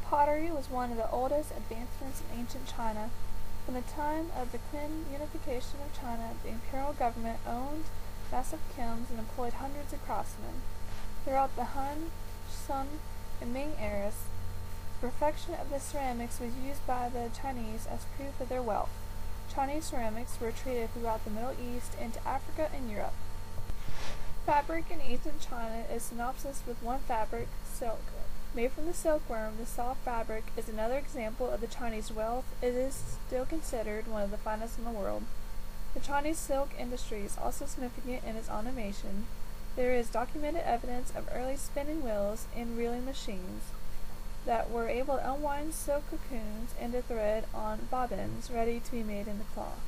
Pottery was one of the oldest advancements in ancient China. From the time of the Qin unification of China, the imperial government owned massive kilns and employed hundreds of craftsmen. Throughout the Han, Sung, and Ming eras, the perfection of the ceramics was used by the Chinese as proof of their wealth. Chinese ceramics were traded throughout the Middle East into Africa and Europe. Fabric in ancient China is synonymous with one fabric, silk. Made from the silkworm, the soft fabric is another example of the Chinese wealth. It is still considered one of the finest in the world. The Chinese silk industry is also significant in its automation. There is documented evidence of early spinning wheels and reeling machines that were able to unwind silk cocoons into thread on bobbins ready to be made into cloth.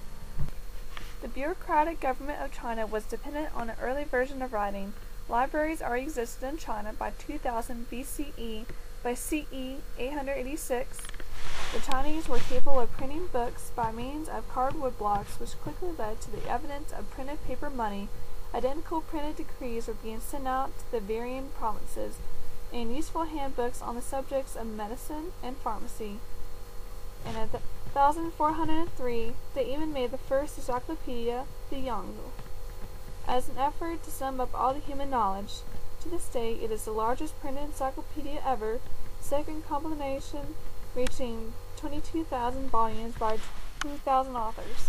The bureaucratic government of China was dependent on an early version of writing. Libraries already existed in China by 2000 BCE. By CE 886, the Chinese were capable of printing books by means of cardboard blocks, which quickly led to the evidence of printed paper money. Identical printed decrees were being sent out to the varying provinces, and useful handbooks on the subjects of medicine and pharmacy. And in 1403, they even made the first encyclopedia, the Yongle, as an effort to sum up all the human knowledge. To this day, it is the largest printed encyclopedia ever, second compilation reaching 22,000 volumes by 2,000 authors.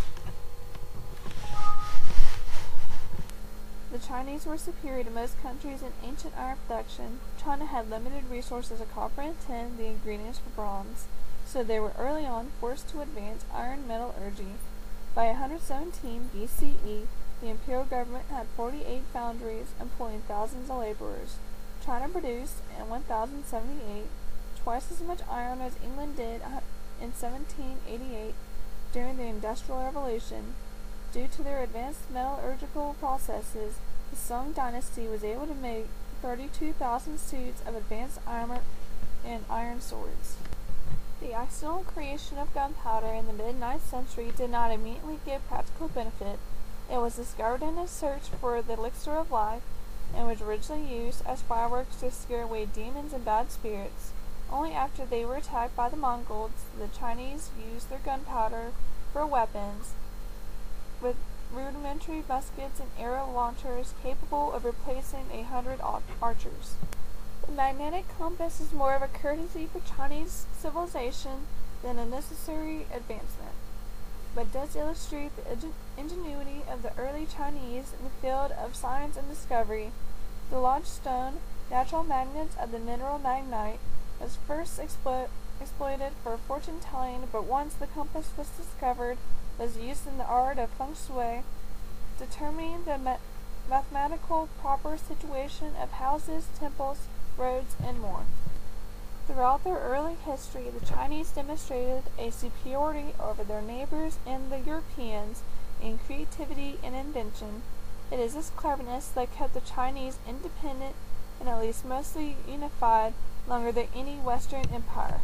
The Chinese were superior to most countries in ancient iron production. China had limited resources of copper and tin, the ingredients for bronze, so they were early on forced to advance iron metallurgy. By 117 BCE, the imperial government had 48 foundries employing thousands of laborers. China produced, in 1078, twice as much iron as England did in 1788 during the Industrial Revolution. Due to their advanced metallurgical processes, the Song dynasty was able to make 32,000 suits of advanced armor and iron swords. The accidental creation of gunpowder in the mid-9th century did not immediately give practical benefit. It was discovered in a search for the elixir of life, and was originally used as fireworks to scare away demons and bad spirits. Only after they were attacked by the Mongols did the Chinese use their gunpowder for weapons, with rudimentary muskets and arrow launchers capable of replacing 100 archers. The magnetic compass is more of a courtesy for Chinese civilization than a necessary advancement, but does illustrate the ingenuity of the early Chinese in the field of science and discovery. The lodgestone, natural magnets of the mineral magnetite, was first exploited for fortune-telling, but once the compass was discovered, was used in the art of feng shui, determining the mathematical proper situation of houses, temples, roads, and more. Throughout their early history, the Chinese demonstrated a superiority over their neighbors and the Europeans in creativity and invention. It is this cleverness that kept the Chinese independent and at least mostly unified longer than any Western empire.